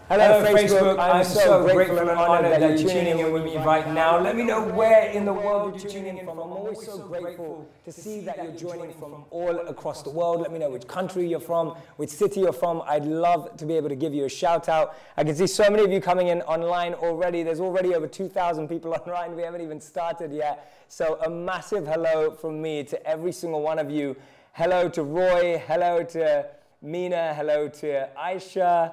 Hello, Facebook. I'm so grateful and honored that you're tuning in with me right now. Let me know where in the world you're tuning in from. I'm always so grateful to see that you're joining from all across the world. Let me know which country you're from, which city you're from. I'd love to be able to give you a shout out. I can see so many of you coming in online already. There's already over 2,000 people online. We haven't even started yet. So a massive hello from me to every single one of you. Hello to Roy. Hello to Mina. Hello to Aisha.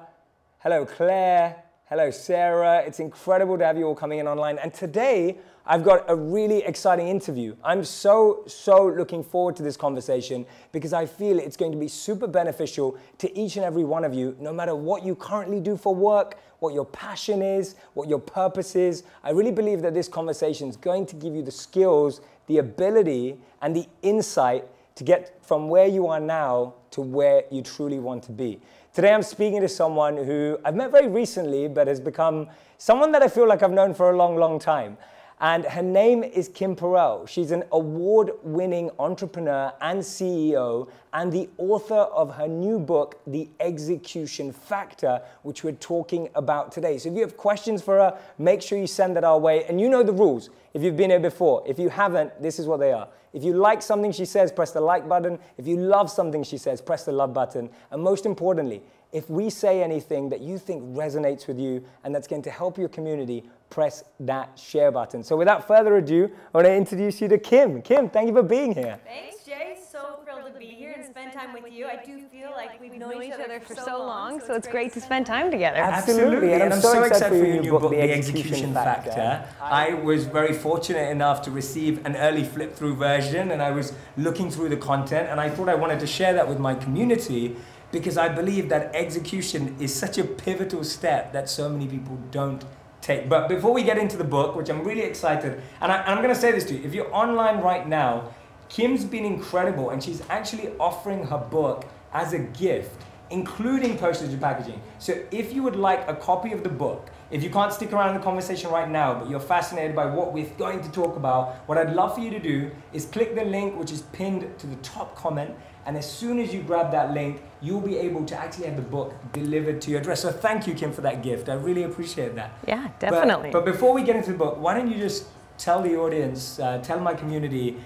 Hello, Claire. Hello, Sarah. It's incredible to have you all coming in online. And today, I've got a really exciting interview. I'm so looking forward to this conversation because I feel it's going to be super beneficial to each and every one of you, no matter what you currently do for work, what your passion is, what your purpose is. I really believe that this conversation is going to give you the skills, the ability, and the insight to get from where you are now to where you truly want to be. Today I'm speaking to someone who I've met very recently, but has become someone that I feel like I've known for a long time. And her name is Kim Perell. She's an award-winning entrepreneur and CEO and the author of her new book, The Execution Factor, which we're talking about today. So if you have questions for her, make sure you send that our way. And you know the rules if you've been here before. If you haven't, this is what they are. If you like something she says, press the like button. If you love something she says, press the love button. And most importantly, if we say anything that you think resonates with you and that's going to help your community, press that share button. So without further ado, I want to introduce you to Kim. Kim, thank you for being here. Thanks, Jay. So thrilled to be here and spend time with you. I do feel like we've known each other for so long, so it's great to spend time together. Absolutely. And I'm so excited for your new book, The Execution Factor. I was very fortunate enough to receive an early flip-through version, and I was looking through the content, and I thought I wanted to share that with my community because I believe that execution is such a pivotal step that so many people don't take. But before we get into the book, which I'm really excited, and I'm going to say this to you, if you're online right now, Kim's been incredible, and she's actually offering her book as a gift, including postage and packaging. So if you would like a copy of the book, if you can't stick around in the conversation right now, but you're fascinated by what we're going to talk about, what I'd love for you to do is click the link which is pinned to the top comment, and as soon as you grab that link, you'll be able to actually have the book delivered to your address. So thank you, Kim, for that gift. I really appreciate that. Yeah, definitely. But before we get into the book, why don't you just tell the audience, tell my community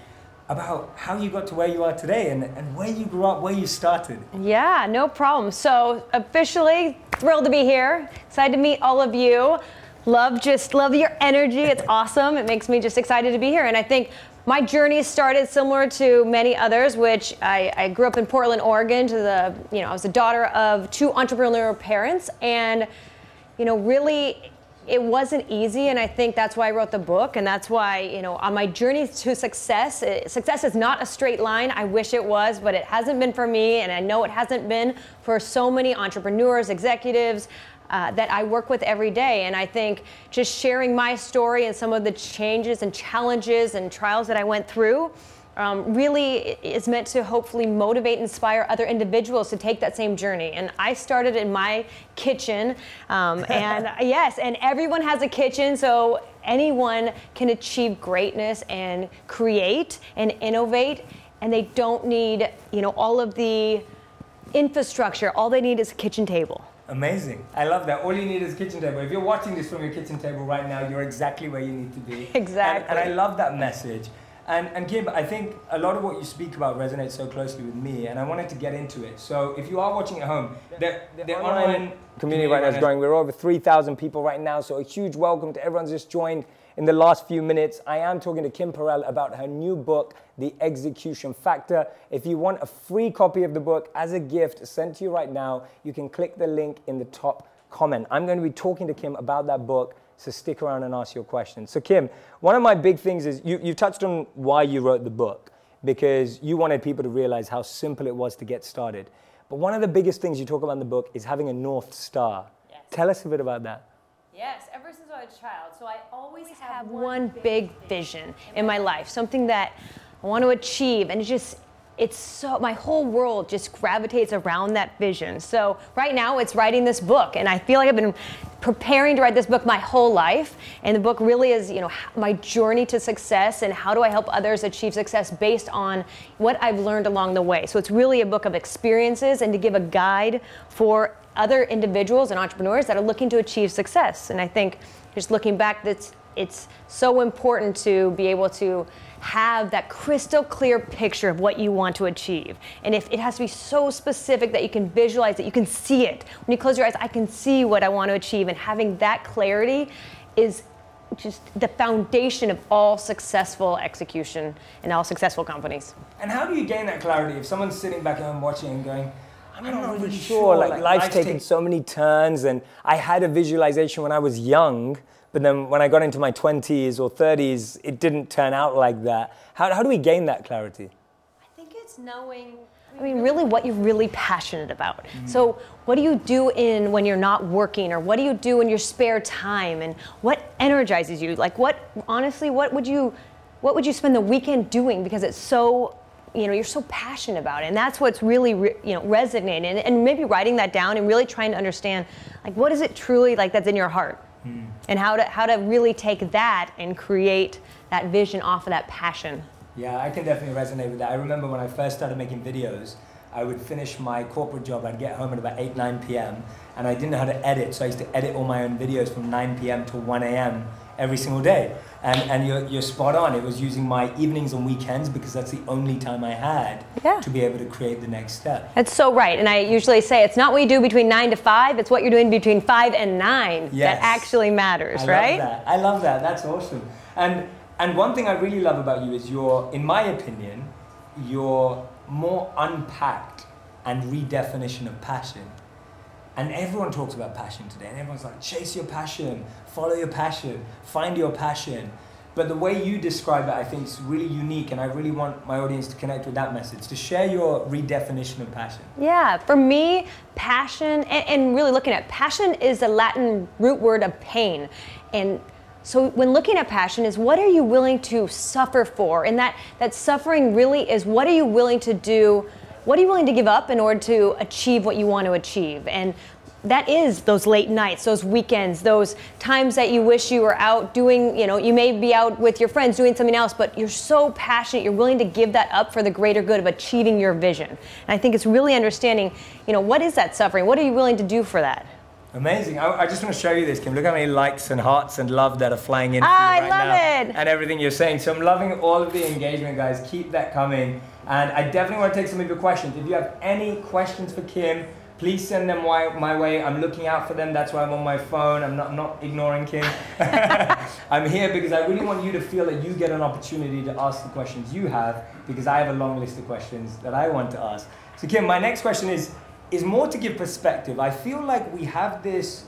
about how you got to where you are today and where you grew up, where you started. Yeah, no problem. So officially thrilled to be here. Excited to meet all of you. Love your energy. It's awesome. It makes me just excited to be here. And I think my journey started similar to many others, which I grew up in Portland, Oregon. I was the daughter of two entrepreneurial parents, and really it wasn't easy, and I think that's why I wrote the book, and that's why, on my journey to success, success is not a straight line. I wish it was, but it hasn't been for me, and I know it hasn't been for so many entrepreneurs, executives, that I work with every day. And I think just sharing my story and some of the changes and challenges and trials that I went through really is meant to hopefully motivate and inspire other individuals to take that same journey. And I started in my kitchen, and yes, and everyone has a kitchen, so anyone can achieve greatness and create and innovate, and they don't need, all of the infrastructure. All they need is a kitchen table. Amazing. I love that. All you need is a kitchen table. If you're watching this from your kitchen table right now, you're exactly where you need to be. Exactly. And I love that message. And Kim, I think a lot of what you speak about resonates so closely with me, and I wanted to get into it. So if you are watching at home, the online community right now is growing. We're over 3,000 people right now, so a huge welcome to everyone who's just joined in the last few minutes. I am talking to Kim Perell about her new book, The Execution Factor. If you want a free copy of the book as a gift sent to you right now, you can click the link in the top comment. I'm going to be talking to Kim about that book, so stick around and ask your questions. So Kim, one of my big things is you touched on why you wrote the book, because you wanted people to realize how simple it was to get started. But one of the biggest things you talk about in the book is having a North Star. Yes. Tell us a bit about that. Yes, ever since I was a child. So I always have one big vision in my life, something that I want to achieve, and my whole world just gravitates around that vision. So right now it's writing this book, and I feel like I've been preparing to write this book my whole life, and the book really is, my journey to success and how do I help others achieve success based on what I've learned along the way. So it's really a book of experiences and to give a guide for other individuals and entrepreneurs that are looking to achieve success. And I think just looking back, it's so important to be able to have that crystal clear picture of what you want to achieve. And if it has to be so specific that you can visualize it, you can see it. When you close your eyes, I can see what I want to achieve. And having that clarity is just the foundation of all successful execution and all successful companies. And how do you gain that clarity if someone's sitting back and watching and going, I'm not really sure, like life's taken so many turns, and I had a visualization when I was young, but then when I got into my 20s or 30s, it didn't turn out like that. How do we gain that clarity? I think it's knowing, really what you're really passionate about. So what do you do when you're not working, or what do you do in your spare time, and what energizes you? Like honestly, what would you spend the weekend doing because it's so, you're so passionate about it, and that's what's really resonating, and maybe writing that down and really trying to understand, like, what is it truly like that's in your heart, and how to really take that and create that vision off of that passion. Yeah, I can definitely resonate with that. I remember when I first started making videos, I would finish my corporate job, I'd get home at about 8, 9 p.m. and I didn't know how to edit, so I used to edit all my own videos from 9 p.m. to 1 a.m. every single day. And you're spot on. It was using my evenings and weekends because that's the only time I had to be able to create the next step. That's so right. And I usually say it's not what you do between 9 to 5, it's what you're doing between 5 and 9 that actually matters, right? I love that. That's awesome. And one thing I really love about you is in my opinion, your more unpacked and redefinition of passion. And everyone talks about passion today, and everyone's like, chase your passion, follow your passion, find your passion. But the way you describe it, I think, is really unique, and I really want my audience to connect with that message, to share your redefinition of passion. Yeah, for me, passion, and really looking at passion is the Latin root word of pain. And so when looking at passion is what are you willing to suffer for? And that suffering really is what are you willing to do, what are you willing to give up in order to achieve what you want to achieve? And that is those late nights, those weekends, those times that you wish you were out doing, you may be out with your friends doing something else, but you're so passionate, you're willing to give that up for the greater good of achieving your vision. And I think it's really understanding, what is that suffering? What are you willing to do for that? Amazing. I just want to show you this, Kim. Look how many likes and hearts and love that are flying in for you right now. I love it. And everything you're saying. So I'm loving all of the engagement, guys. Keep that coming. And I definitely want to take some of your questions. If you have any questions for Kim, please send them my way. I'm looking out for them. That's why I'm on my phone. I'm not ignoring Kim. I'm here because I really want you to feel that you get an opportunity to ask the questions you have, because I have a long list of questions that I want to ask. So Kim, my next question is more to give perspective. I feel like we have this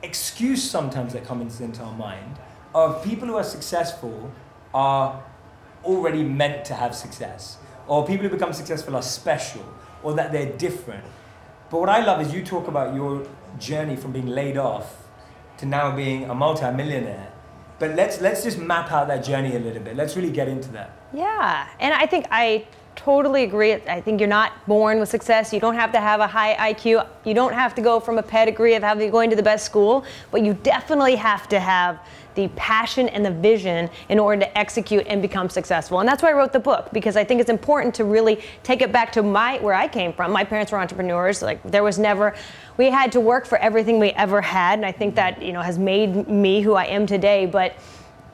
excuse sometimes that comes into our mind of people who are successful are already meant to have success, or people who become successful are special, or that they're different. But what I love is you talk about your journey from being laid off to now being a multi-millionaire. But let's just map out that journey a little bit. Let's really get into that. Yeah, and I think I totally agree. I think you're not born with success. You don't have to have a high IQ. You don't have to go from a pedigree of going to the best school, but you definitely have to have the passion and the vision in order to execute and become successful. And that's why I wrote the book, because I think it's important to really take it back to where I came from. My parents were entrepreneurs. We had to work for everything we ever had, and I think that has made me who I am today. But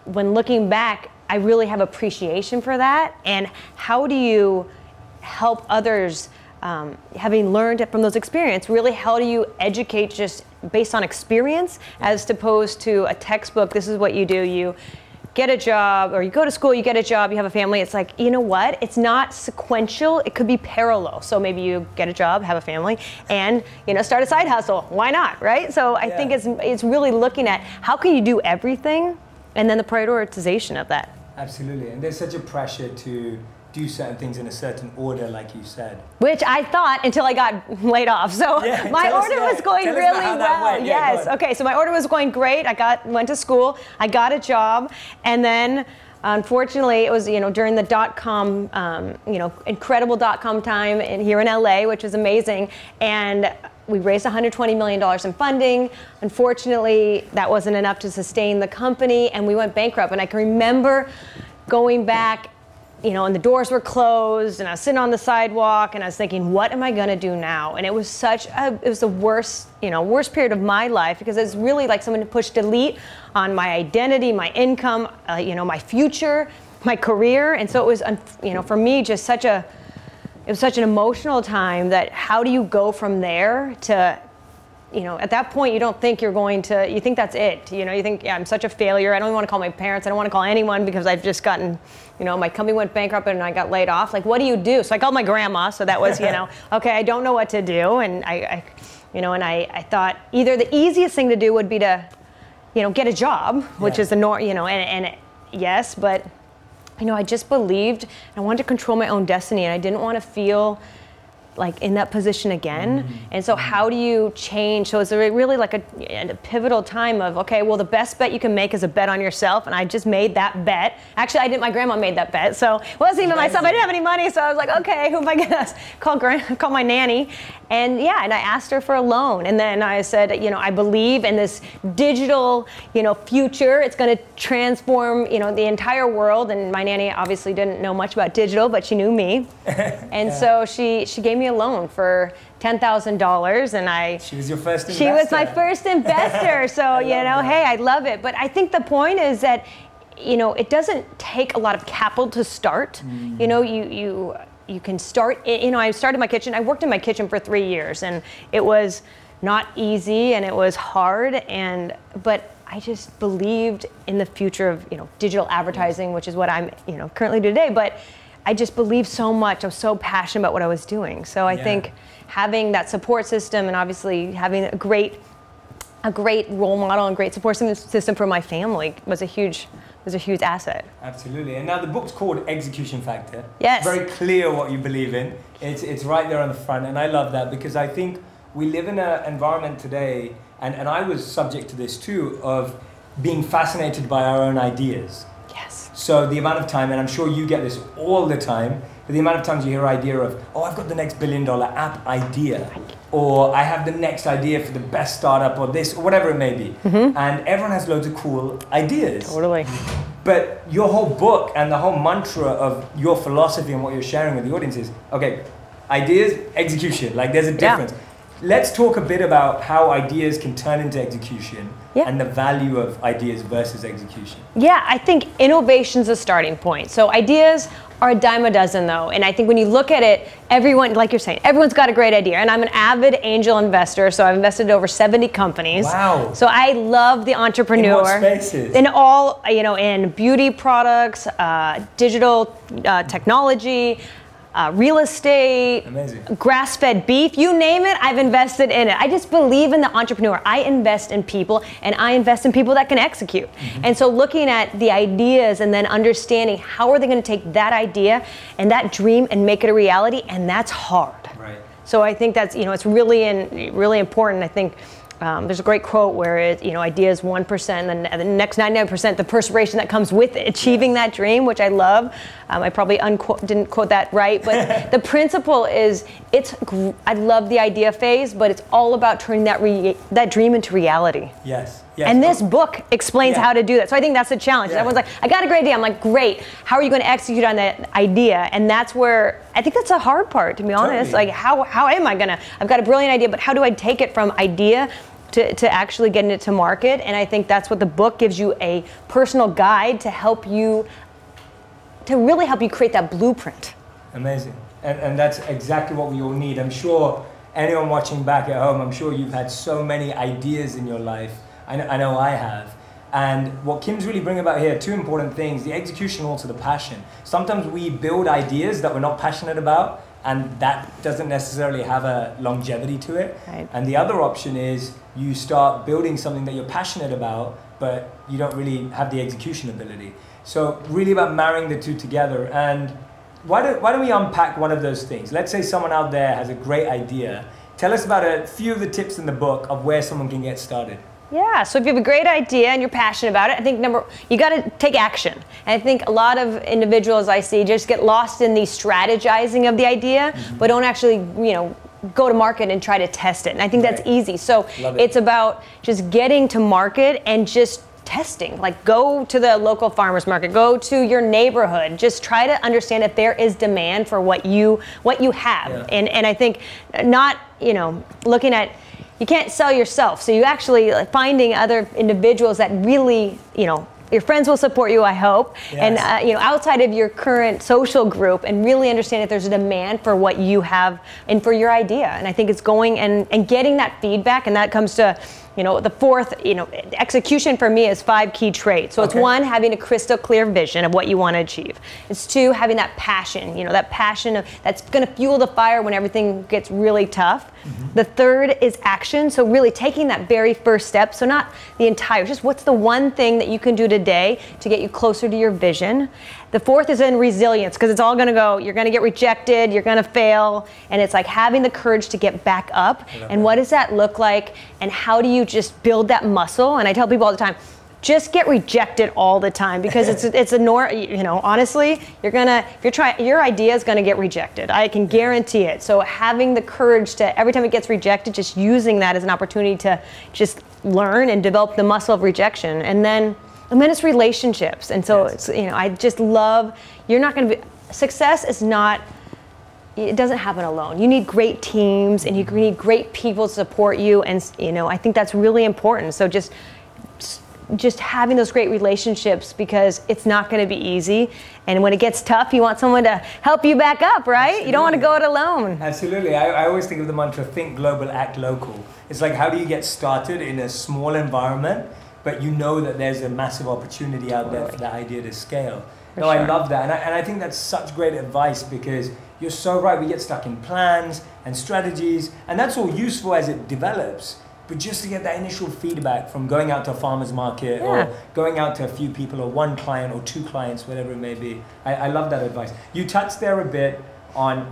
when looking back, I really have appreciation for that. And how do you help others, having learned from those experiences, really how do you educate just based on experience as opposed to a textbook? This is what you do. You get a job, or you go to school, you get a job, you have a family. It's like, you know what? It's not sequential. It could be parallel. So maybe you get a job, have a family, and start a side hustle. Why not, right? So I think it's really looking at how can you do everything, and then the prioritization of that. Absolutely, and there's such a pressure to do certain things in a certain order, like you said. Which I thought until I got laid off. So my order was going really well. Yes. Okay. So my order was going great. Went to school. I got a job, and then unfortunately it was during the .com incredible .com time here in LA, which was amazing, and we raised $120 million in funding. Unfortunately, that wasn't enough to sustain the company, and we went bankrupt. And I can remember going back and the doors were closed, and I was sitting on the sidewalk, and I was thinking, what am I gonna do now? And it was it was the worst, worst period of my life, because it's really like someone pushed delete on my identity, my income, my future, my career. And so it was, for me, just it was such an emotional time that how do you go from there to, at that point, you don't think you think that's it. You think, yeah, I'm such a failure. I don't even want to call my parents. I don't want to call anyone because I've just gotten, my company went bankrupt and I got laid off. Like, what do you do? So I called my grandma. So that was, okay, I don't know what to do. And I thought either the easiest thing to do would be to, get a job, which is the norm, yes, but, I just believed I wanted to control my own destiny, and I didn't want to feel like in that position again. And so how do you change? So it's really like a pivotal time of, okay, well, the best bet you can make is a bet on yourself. And I just made that bet. Actually, my grandma made that bet. So it wasn't even myself. I didn't have any money. So I was like, okay, who am I gonna call my nanny? And yeah, and I asked her for a loan. And then I said, I believe in this digital, future. It's gonna transform, the entire world. And my nanny obviously didn't know much about digital, but she knew me. And so she gave me a loan for $10,000, and she was your first investor. She was my first investor. So hey, I love it. But I think the point is that it doesn't take a lot of capital to start. You can start. I started my kitchen. I worked in my kitchen for 3 years, and it was not easy, and it was hard. But I just believed in the future of digital advertising, which is what I'm currently do today. But I just believed so much. I was so passionate about what I was doing. So I think having that support system, and obviously having a great role model and great support system for my family was a huge asset. Absolutely. And now the book's called Execution Factor. Yes. Very clear what you believe in. It's right there on the front, and I love that, because I think we live in an environment today, and I was subject to this too, of being fascinated by our own ideas. So the amount of time, and I'm sure you get this all the time, but the amount of times you hear an idea of, oh, I've got the next billion-dollar app idea, or I have the next idea for the best startup, or this, or whatever it may be. And everyone has loads of cool ideas. Totally. But your whole book and the whole mantra of your philosophy and what you're sharing with the audience is, okay, ideas, execution, like there's a difference. Let's talk a bit about how ideas can turn into execution and the value of ideas versus execution. Yeah, I think innovation's a starting point. So ideas are a dime a dozen though. And I think when you look at it, everyone, like you're saying, everyone's got a great idea. And I'm an avid angel investor, so I've invested in over 70 companies. Wow. So I love the entrepreneur. In what spaces? In all, in beauty products, digital technology, real estate, grass-fed beef, you name it, I've invested in it. I just believe in the entrepreneur. I invest in people, and I invest in people that can execute. And so looking at the ideas and then understanding how are they going to take that idea and that dream and make it a reality, and that's hard. Right. So I think that's, it's really important. I think there's a great quote where idea is 1%, and then the next 99%, the perspiration that comes with achieving that dream, which I love. I probably didn't quote that right, but the principle is, I love the idea phase, but it's all about turning that dream into reality. Yes. And this book explains how to do that. So I think that's the challenge. Everyone's like, I got a great idea. I'm like, great. How are you going to execute on that idea? And that's where, I think that's the hard part, to be honest. Like, how am I going to, I've got a brilliant idea, but how do I take it from idea to actually getting it to market? And I think that's what the book gives you, a personal guide to really help you create that blueprint. Amazing. And that's exactly what we all need. I'm sure anyone watching back at home, I'm sure you've had so many ideas in your life. I know I have. And what Kim's really bringing about here, two important things: the execution, also the passion. Sometimes we build ideas that we're not passionate about, and that doesn't necessarily have a longevity to it. Right. And the other option is you start building something that you're passionate about, but you don't really have the execution ability. So really about marrying the two together. And why don't we unpack one of those things? Let's say someone out there has a great idea. Tell us about a few of the tips in the book of where someone can get started. Yeah, so if you have a great idea and you're passionate about it, I think you got to take action. And I think a lot of individuals I see just get lost in the strategizing of the idea, but don't actually, go to market and try to test it. And I think that's easy. So it's about just getting to market and just testing. Like, go to the local farmer's market, go to your neighborhood, just try to understand if there is demand for what you have. Yeah. And I think not, looking at, you can't sell yourself. So you actually finding other individuals that really, your friends will support you, I hope, yes. and outside of your current social group, and really understand if there's a demand for what you have and for your idea. And I think it's going and getting that feedback, and that comes to, the fourth, execution for me is 5 key traits. So it's 1, having a crystal clear vision of what you want to achieve. It's 2, having that passion, that passion that's going to fuel the fire when everything gets really tough. Mm-hmm. The 3rd is action. So really taking that very first step. So not the entire, just what's the one thing that you can do today to get you closer to your vision. The 4th is in resilience, because it's all going to go, you're going to get rejected, you're going to fail, and it's like having the courage to get back up. And what does that look like, and how do you just build that muscle? And I tell people all the time, just get rejected all the time, because it's honestly, your idea is going to get rejected. I can guarantee it. So having the courage to, every time it gets rejected, just using that as an opportunity to just learn and develop the muscle of rejection. And then it's relationships. And so it's, I just love, you're not going to be, success is not, it doesn't happen alone. You need great teams, and you need great people to support you. And, I think that's really important. So just having those great relationships, because it's not going to be easy. And when it gets tough, you want someone to help you back up, right? Absolutely. You don't want to go it alone. Absolutely. I always think of the mantra, think global, act local. It's like, how do you get started in a small environment, but you know that there's a massive opportunity out there for that idea to scale. For sure. I love that. And I think that's such great advice, because you're so right. We get stuck in plans and strategies, and that's all useful as it develops. But just to get that initial feedback from going out to a farmer's market or going out to a few people or 1 client or 2 clients, whatever it may be. I love that advice. You touched there a bit on,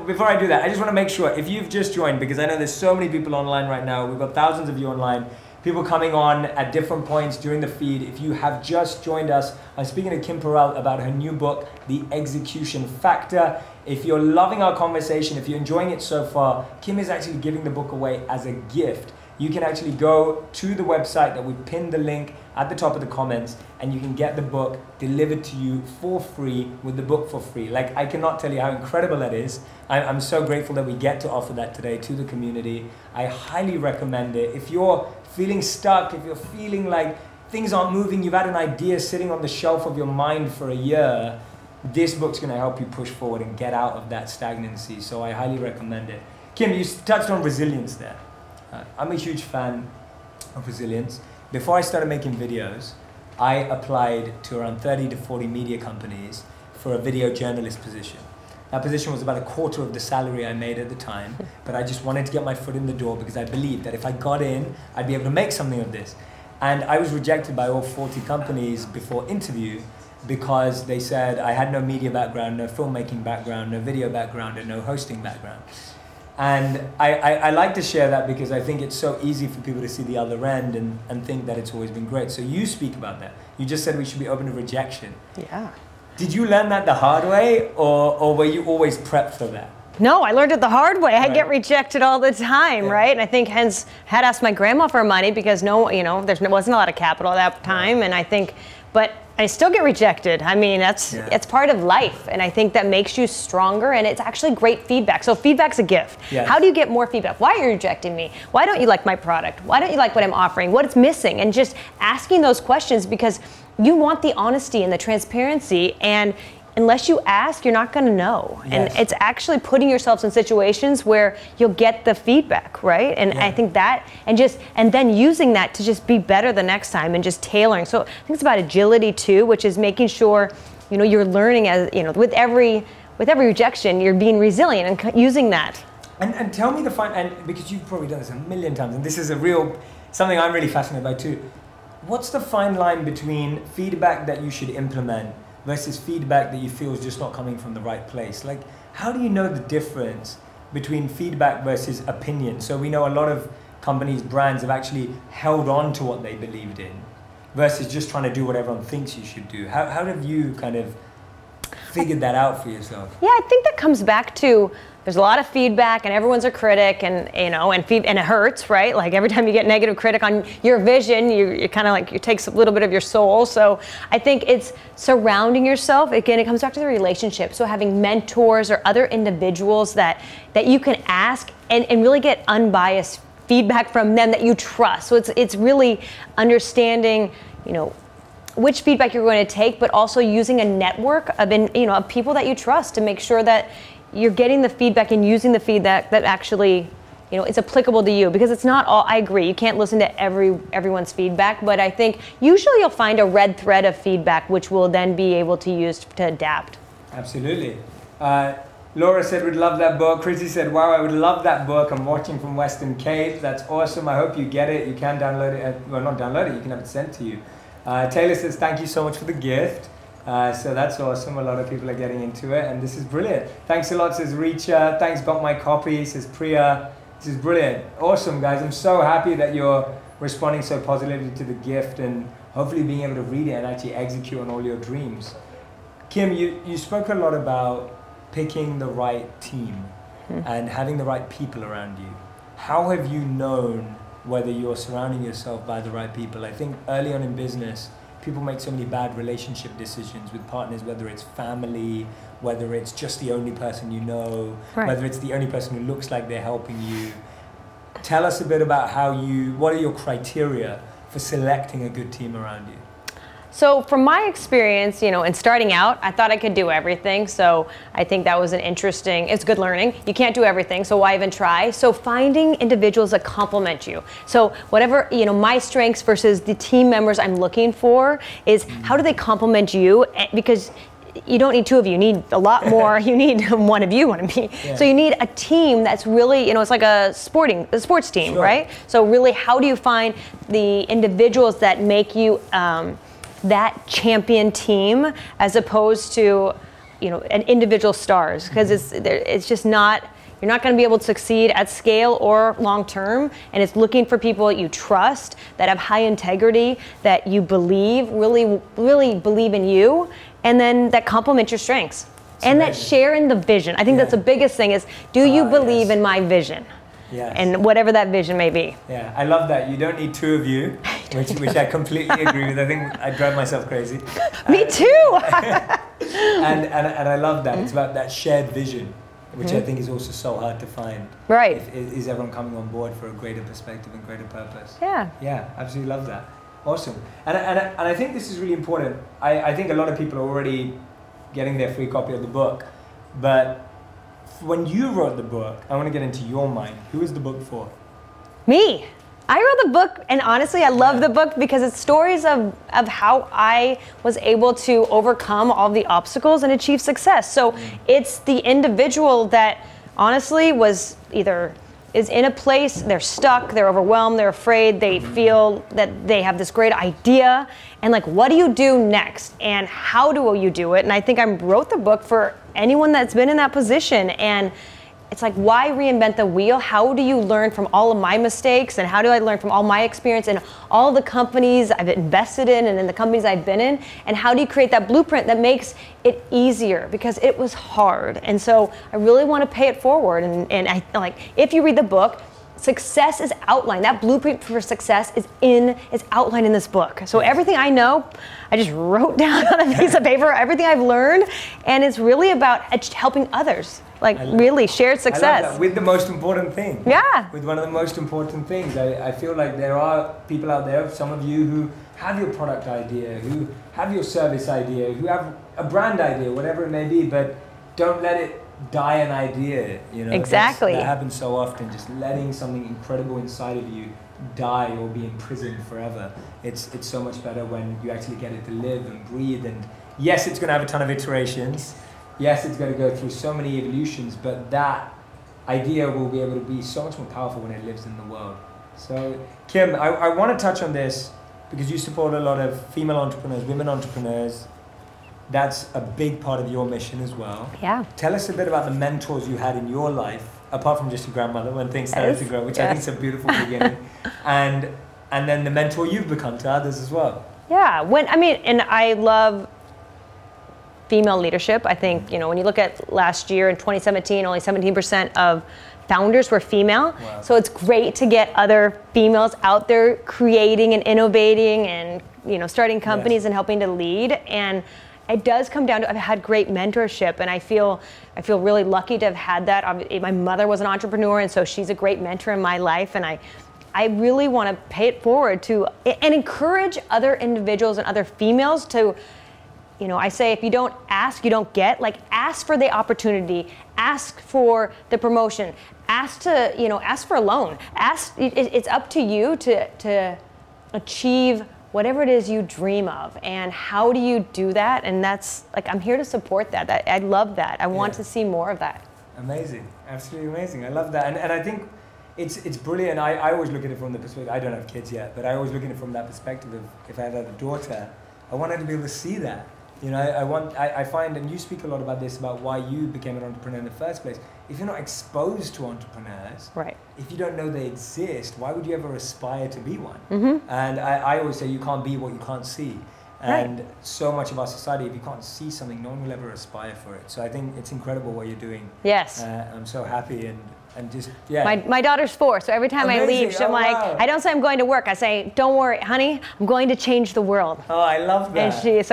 before I do that, I just want to make sure, if you've just joined, because I know there's so many people online right now, we've got thousands of you online, people coming on at different points during the feed. If you have just joined us, I'm speaking to Kim Perell about her new book, The Execution Factor. If you're loving our conversation, if you're enjoying it so far, Kim is actually giving the book away as a gift. You can actually go to the website that we pinned the link at the top of the comments, and you can get the book delivered to you for free, with the book for free. Like, I cannot tell you how incredible that is. I'm so grateful that we get to offer that today to the community. I highly recommend it. If you're feeling stuck, if you're feeling like things aren't moving, you've had an idea sitting on the shelf of your mind for a year, this book's going to help you push forward and get out of that stagnancy. So I highly recommend it. Kim, you touched on resilience there. I'm a huge fan of resilience. Before I started making videos, I applied to around 30 to 40 media companies for a video journalist position. That position was about 1/4 of the salary I made at the time, but I just wanted to get my foot in the door, because I believed that if I got in, I'd be able to make something of this. And I was rejected by all 40 companies before interview, because they said I had no media background, no filmmaking background, no video background, and no hosting background. And I like to share that, because I think it's so easy for people to see the other end and think that it's always been great. So you speak about that. You just said we should be open to rejection. Yeah. Did you learn that the hard way, or were you always prepped for that? No, I learned it the hard way. I get rejected all the time, right? And I think hence had asked my grandma for money, because there wasn't a lot of capital at that time, and I think, but I still get rejected. I mean, it's part of life, and I think that makes you stronger, and it's actually great feedback. So feedback's a gift. Yes. How do you get more feedback? Why are you rejecting me? Why don't you like my product? Why don't you like what I'm offering? What is missing? And just asking those questions, because you want the honesty and the transparency, and unless you ask, you're not going to know. Yes. And it's actually putting yourselves in situations where you'll get the feedback, right? And I think that, and then using that to just be better the next time, and just tailoring. So I think it's about agility too, which is making sure, you're learning as, with every rejection, you're being resilient and using that. And tell me and because you've probably done this a million times, and this is something I'm really fascinated by too. What's the fine line between feedback that you should implement versus feedback that you feel is just not coming from the right place? Like, how do you know the difference between feedback versus opinion? So we know a lot of companies, brands have actually held on to what they believed in versus just trying to do what everyone thinks you should do. How have you kind of figured that out for yourself? Yeah, I think that comes back to there's a lot of feedback and everyone's a critic and and it hurts, right? Like every time you get negative critic on your vision, you kind of like it takes a little bit of your soul. So I think it's surrounding yourself. Again, it comes back to the relationship. So having mentors or other individuals that you can ask and really get unbiased feedback from them that you trust. So it's really understanding, which feedback you're going to take, but also using a network of people that you trust to make sure that you're getting the feedback and using the feedback that actually, is applicable to you. Because it's not all, I agree, you can't listen to everyone's feedback, but I think usually you'll find a red thread of feedback which will then be able to use to adapt. Absolutely. Laura said, we'd love that book. Chrissy said, wow, I would love that book. I'm watching from Western Cape. That's awesome. I hope you get it. You can download it. Well, not download it. You can have it sent to you. Taylor says, thank you so much for the gift. So that's awesome. A lot of people are getting into it, and this is brilliant. Thanks a lot, says Richa. Thanks, got my copy, says Priya. This is brilliant. Awesome, guys. I'm so happy that you're responding so positively to the gift and hopefully being able to read it and actually execute on all your dreams. Kim, you spoke a lot about picking the right team and having the right people around you. How have you known whether you're surrounding yourself by the right people? I think early on in business, people make so many bad relationship decisions with partners, whether it's family, whether it's just the only person you know, whether it's the only person who looks like they're helping you. Tell us a bit about what are your criteria for selecting a good team around you? So from my experience, in starting out, I thought I could do everything. So I think that was it's good learning. You can't do everything, so why even try? So finding individuals that complement you. So whatever, my strengths versus the team members I'm looking for is how do they complement you? Because you don't need two of you, you need a lot more. You need one of you, one of me. Yeah. So you need a team that's really, it's like a sports team, right? So really, how do you find the individuals that make you that champion team as opposed to, an individual stars? Because it's just not, you're not going to be able to succeed at scale or long term, and it's looking for people that you trust, that have high integrity, that you really believe in you, and then that complement your strengths. And that share in the vision. I think that's the biggest thing is, do you believe in my vision? Yes. And whatever that vision may be. Yeah, I love that. You don't need two of you, which I completely agree with. I think I drive myself crazy. Me too! and I love that. It's about that shared vision, which I think is also so hard to find. Right. Is everyone coming on board for a greater perspective and greater purpose? Yeah. Yeah, absolutely love that. Awesome. And I think this is really important. I think a lot of people are already getting their free copy of the book, but when you wrote the book, I want to get into your mind. Who is the book for? Me. I wrote the book, and honestly, I love the book because it's stories of how I was able to overcome all the obstacles and achieve success. So it's the individual that honestly is in a place, they're stuck, they're overwhelmed, they're afraid, they feel that they have this great idea, and like, what do you do next? And how do you do it? And I think I wrote the book for anyone that's been in that position. And it's like, why reinvent the wheel? How do you learn from all of my mistakes? And how do I learn from all my experience and all the companies I've invested in and in the companies I've been in? And how do you create that blueprint that makes it easier? Because it was hard. And so I really want to pay it forward. And I like, if you read the book, success is outlined. That blueprint for success is outlined in this book. So everything I know, I just wrote down on a piece of paper, everything I've learned, and it's really about helping others. Like really shared success. I love that. With the most important thing. Yeah. With one of the most important things. I feel like there are people out there, some of you who have your product idea, who have your service idea, who have a brand idea, whatever it may be, but don't let it die an idea. Exactly. That happens so often, just letting something incredible inside of you die or be imprisoned forever. It's so much better when you actually get it to live and breathe. And yes, it's going to have a ton of iterations. Yes, it's going to go through so many evolutions, but that idea will be able to be so much more powerful when it lives in the world. So, Kim, I want to touch on this because you support a lot of female entrepreneurs, women entrepreneurs. That's a big part of your mission as well. Yeah. Tell us a bit about the mentors you had in your life, apart from just your grandmother when things started to grow, which I think is a beautiful beginning, and then the mentor you've become to others as well. Yeah. And I love female leadership. I think, when you look at last year in 2017, only 17% of founders were female. Wow. So it's great to get other females out there creating and innovating and, starting companies and helping to lead. And it does come down to, I've had great mentorship, and I feel really lucky to have had that. My mother was an entrepreneur, and so she's a great mentor in my life, and I really want to pay it forward to and encourage other individuals and other females to, I say, if you don't ask, you don't get. Like, ask for the opportunity, ask for the promotion, ask for a loan. It's up to you to achieve whatever it is you dream of. And how do you do that? And that's, I'm here to support that. I love that. I want to see more of that. Amazing. Absolutely amazing. I love that. And I think it's brilliant. I always look at it from the perspective, I don't have kids yet, but I always look at it from that perspective of, if I had a daughter, I want her to be able to see that. I find, and you speak a lot about this, about why you became an entrepreneur in the first place. If you're not exposed to entrepreneurs, right, if you don't know they exist, why would you ever aspire to be one? Mm-hmm. And I always say you can't be what you can't see. And so much of our society, if you can't see something, no one will ever aspire for it. So I think it's incredible what you're doing. Yes. I'm so happy and just, My daughter's 4, so every time I leave, I'm I don't say I'm going to work. I say, don't worry, honey, I'm going to change the world. Oh, I love that. And it's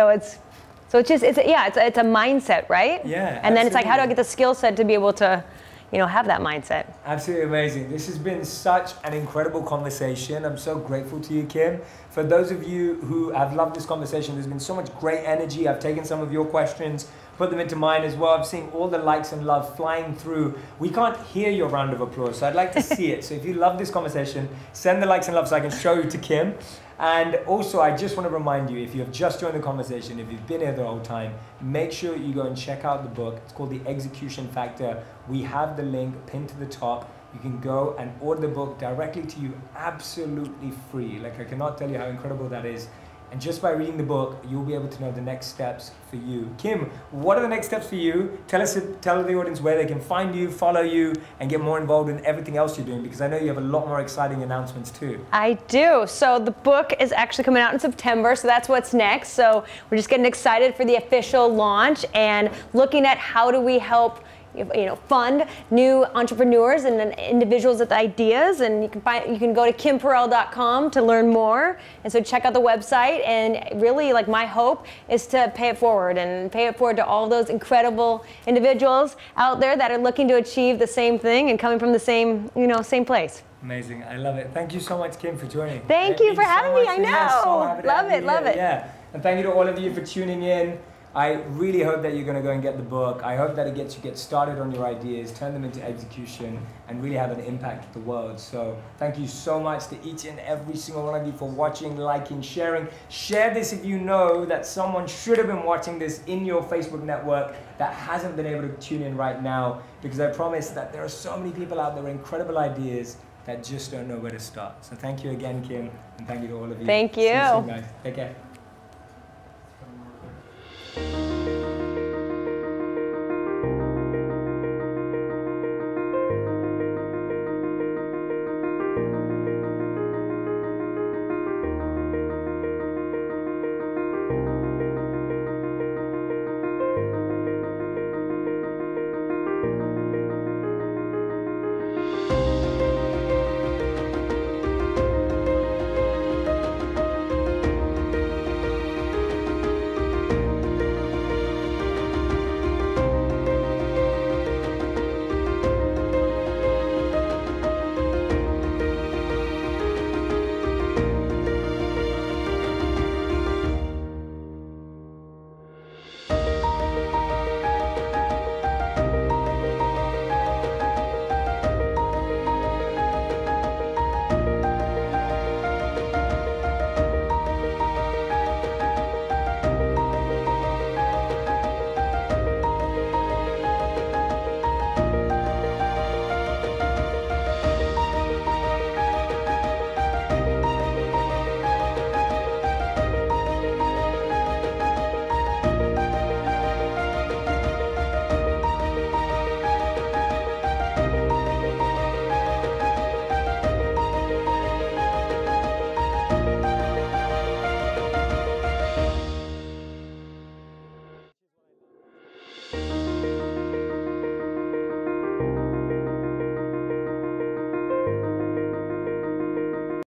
a mindset, right? Yeah. And then it's like, how do I get the skill set to be able to, have that mindset? Absolutely amazing. This has been such an incredible conversation. I'm so grateful to you, Kim. For those of you who have loved this conversation, there's been so much great energy. I've taken some of your questions, put them into mine as well. I've seen all the likes and love flying through. We can't hear your round of applause, so I'd like to see it. So if you love this conversation, send the likes and love so I can show you to Kim. And also, I just want to remind you, if you have just joined the conversation, if you've been here the whole time, make sure you go and check out the book. It's called The Execution Factor. We have the link pinned to the top. You can go and order the book directly to you, absolutely free. I cannot tell you how incredible that is. And just by reading the book, you'll be able to know the next steps for you. Kim, what are the next steps for you? Tell the audience where they can find you, follow you, and get more involved in everything else you're doing, because I know you have a lot more exciting announcements too. I do. So the book is actually coming out in September, so that's what's next. So we're just getting excited for the official launch and looking at how do we help fund new entrepreneurs and individuals with ideas. And you can go to kimperell.com to learn more. And so check out the website. And really, my hope is to pay it forward to all those incredible individuals out there that are looking to achieve the same thing and coming from the same place. Amazing. I love it. Thank you so much, Kim, for joining. Thank you for having me. I know. Love it. Yeah. And thank you to all of you for tuning in. I really hope that you're going to go and get the book. I hope that it gets you get started on your ideas, turn them into execution, and really have an impact to the world. So thank you so much to each and every single one of you for watching, liking, sharing. Share this if you know that someone should have been watching this in your Facebook network that hasn't been able to tune in right now, because I promise that there are so many people out there with incredible ideas that just don't know where to start. So thank you again, Kim, and thank you to all of you. Thank you. See you soon, guys. Take care.